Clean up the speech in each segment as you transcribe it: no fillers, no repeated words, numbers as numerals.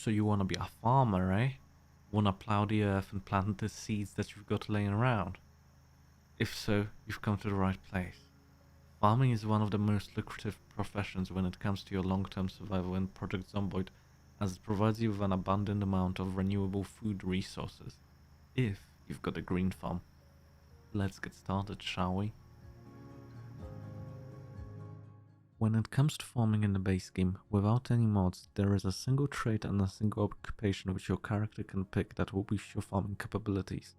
So you want to be a farmer, eh? Want to plow the earth and plant the seeds that you've got laying around? If so, you've come to the right place. Farming is one of the most lucrative professions when it comes to your long-term survival in Project Zomboid, as it provides you with an abundant amount of renewable food resources, if you've got a green thumb. Let's get started, shall we? When it comes to farming in the base game, without any mods, there is a single trait and a single occupation which your character can pick that will boost your farming capabilities.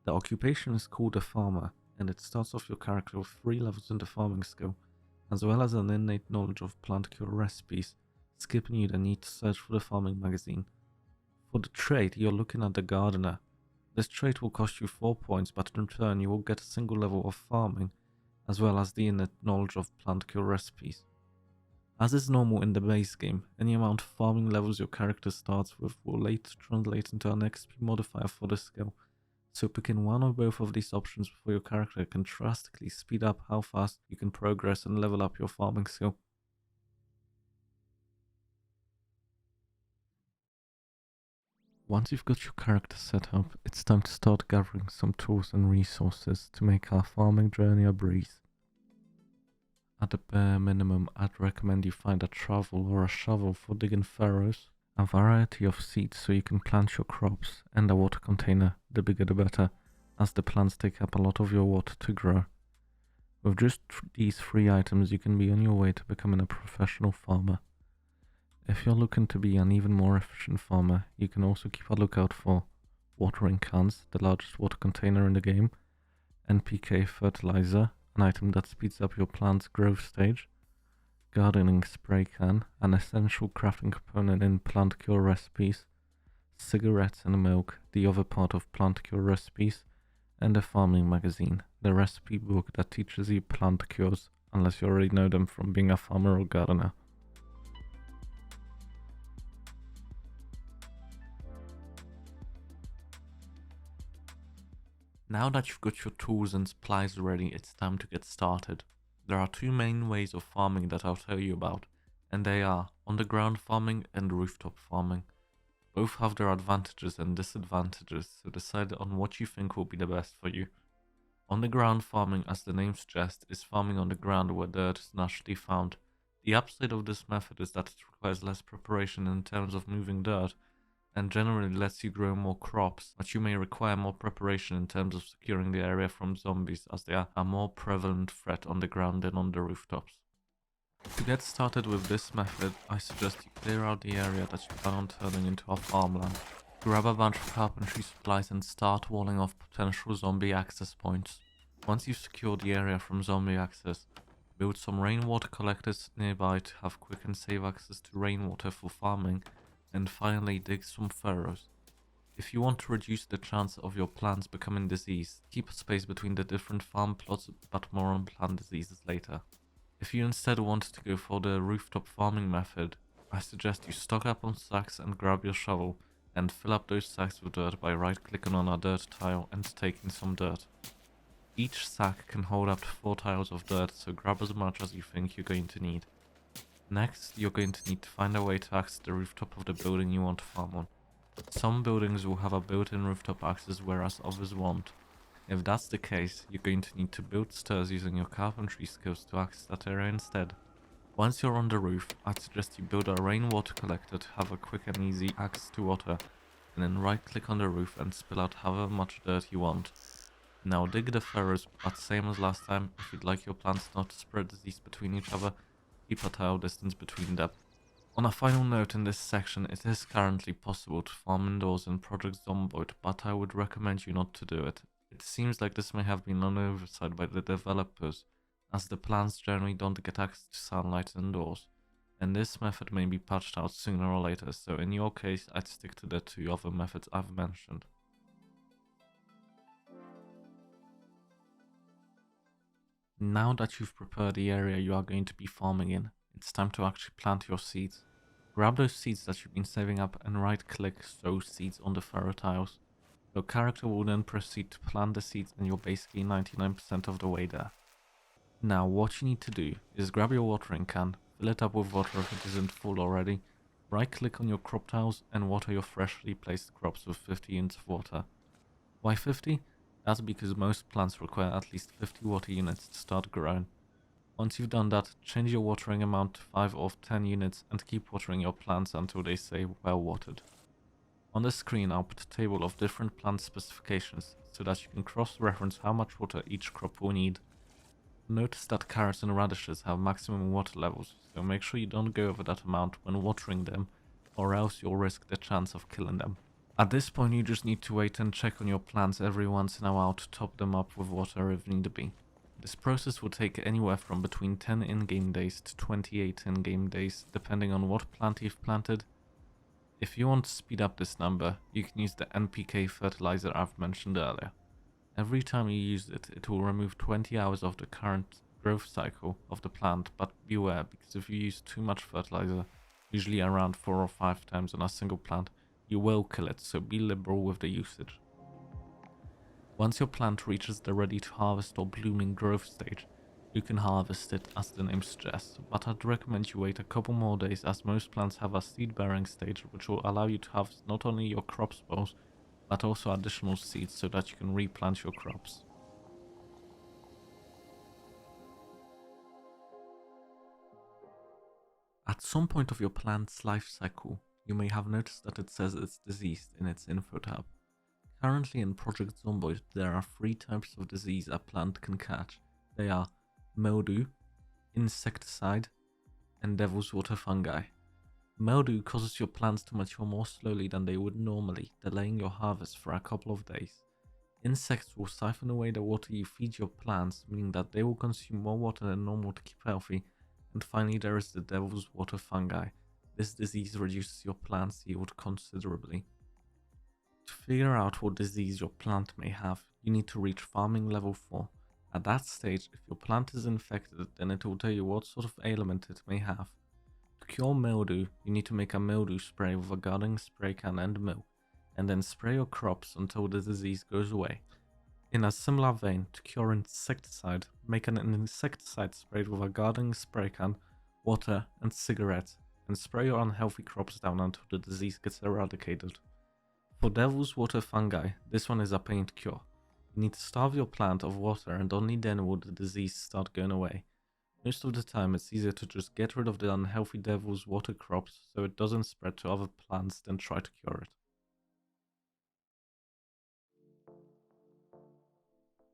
The occupation is called a farmer, and it starts off your character with 3 levels in the farming skill, as well as an innate knowledge of plant cure recipes, skipping you the need to search for the farming magazine. For the trait, you're looking at the gardener. This trait will cost you 4 points, but in return you will get a single level of farming, as well as the innate knowledge of plant cure recipes. As is normal in the base game, any amount of farming levels your character starts with will later translate into an XP modifier for the skill, so picking one or both of these options for your character can drastically speed up how fast you can progress and level up your farming skill. Once you've got your character set up, it's time to start gathering some tools and resources to make our farming journey a breeze. At the bare minimum, I'd recommend you find a trowel or a shovel for digging furrows, a variety of seeds so you can plant your crops, and a water container, the bigger the better, as the plants take up a lot of your water to grow. With just these 3 items you can be on your way to becoming a professional farmer. If you're looking to be an even more efficient farmer, you can also keep a lookout for watering cans, the largest water container in the game, NPK fertilizer, an item that speeds up your plant's growth stage, gardening spray can, an essential crafting component in plant cure recipes, cigarettes and milk, the other part of plant cure recipes, and a farming magazine, the recipe book that teaches you plant cures, unless you already know them from being a farmer or gardener. Now that you've got your tools and supplies ready, it's time to get started. There are 2 main ways of farming that I'll tell you about, and they are underground farming and rooftop farming. Both have their advantages and disadvantages, so decide on what you think will be the best for you. Underground farming, as the name suggests, is farming on the ground where dirt is naturally found. The upside of this method is that it requires less preparation in terms of moving dirt, and generally lets you grow more crops, but you may require more preparation in terms of securing the area from zombies, as they are a more prevalent threat on the ground than on the rooftops. To get started with this method, I suggest you clear out the area that you plan on turning into a farmland. Grab a bunch of carpentry supplies and start walling off potential zombie access points. Once you've secured the area from zombie access, build some rainwater collectors nearby to have quick and safe access to rainwater for farming, and finally dig some furrows. If you want to reduce the chance of your plants becoming diseased, keep a space between the different farm plots, but more on plant diseases later. If you instead want to go for the rooftop farming method, I suggest you stock up on sacks and grab your shovel, and fill up those sacks with dirt by right-clicking on a dirt tile and taking some dirt. Each sack can hold up to 4 tiles of dirt, so grab as much as you think you're going to need. Next, you're going to need to find a way to access the rooftop of the building you want to farm on. Some buildings will have a built-in rooftop access, whereas others won't. If that's the case, you're going to need to build stairs using your carpentry skills to access that area instead. Once you're on the roof, I'd suggest you build a rainwater collector to have a quick and easy access to water, and then right-click on the roof and spill out however much dirt you want. Now dig the furrows, but same as last time, if you'd like your plants not to spread disease between each other, keep a tile distance between them. On a final note in this section, it is currently possible to farm indoors in Project Zomboid, but I would recommend you not to do it. It seems like this may have been an oversight by the developers, as the plants generally don't get access to sunlight indoors, and this method may be patched out sooner or later, so in your case I'd stick to the 2 other methods I've mentioned. Now that you've prepared the area you are going to be farming in, it's time to actually plant your seeds. Grab those seeds that you've been saving up and right-click sow seeds on the furrow tiles. Your character will then proceed to plant the seeds, and you're basically 99% of the way there. Now what you need to do is grab your watering can, fill it up with water if it isn't full already, Right click on your crop tiles and water your freshly placed crops with 50 units of water. Why 50? That's because most plants require at least 50 water units to start growing. Once you've done that, change your watering amount to 5 or 10 units and keep watering your plants until they say well watered. On the screen I'll put a table of different plant specifications so that you can cross-reference how much water each crop will need. Notice that carrots and radishes have maximum water levels, so make sure you don't go over that amount when watering them, or else you'll risk the chance of killing them. At this point you just need to wait and check on your plants every once in a while to top them up with water if need be. This process will take anywhere from between 10 in-game days to 28 in-game days, depending on what plant you've planted. If you want to speed up this number, you can use the NPK fertilizer I've mentioned earlier. Every time you use it, it will remove 20 hours of the current growth cycle of the plant, but beware, because if you use too much fertilizer, usually around 4 or 5 times on a single plant, you will kill it, so be liberal with the usage. Once your plant reaches the ready to harvest or blooming growth stage, you can harvest it as the name suggests, but I'd recommend you wait a couple more days as most plants have a seed bearing stage which will allow you to harvest not only your crop spores, but also additional seeds so that you can replant your crops. At some point of your plant's life cycle, you may have noticed that it says it's diseased in its info tab. Currently in Project Zomboid, there are 3 types of disease a plant can catch. They are mildew, insecticide, and devil's water fungi. Mildew causes your plants to mature more slowly than they would normally, delaying your harvest for a couple of days. Insects will siphon away the water you feed your plants, meaning that they will consume more water than normal to keep healthy. And finally there is the devil's water fungi. This disease reduces your plant's yield considerably. To figure out what disease your plant may have, you need to reach farming level 4. At that stage, if your plant is infected, then it will tell you what sort of ailment it may have. To cure mildew, you need to make a mildew spray with a gardening spray can and milk, and then spray your crops until the disease goes away. In a similar vein, to cure insecticide, make an insecticide spray with a gardening spray can, water, and cigarettes, and spray your unhealthy crops down until the disease gets eradicated. For devil's water fungi, this one is a pain to cure. You need to starve your plant of water and only then will the disease start going away. Most of the time it's easier to just get rid of the unhealthy devil's water crops so it doesn't spread to other plants than try to cure it.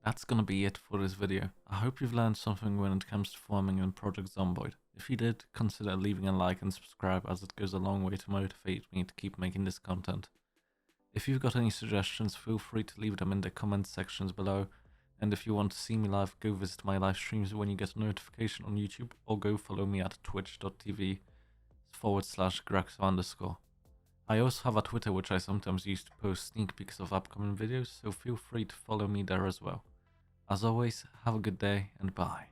That's gonna be it for this video. I hope you've learned something when it comes to farming in Project Zomboid. If you did, consider leaving a like and subscribe as it goes a long way to motivate me to keep making this content. If you've got any suggestions, feel free to leave them in the comment sections below. And if you want to see me live, go visit my live streams when you get a notification on YouTube, or go follow me at twitch.tv/GraksO_. I also have a Twitter which I sometimes use to post sneak peeks of upcoming videos, so feel free to follow me there as well. As always, have a good day and bye.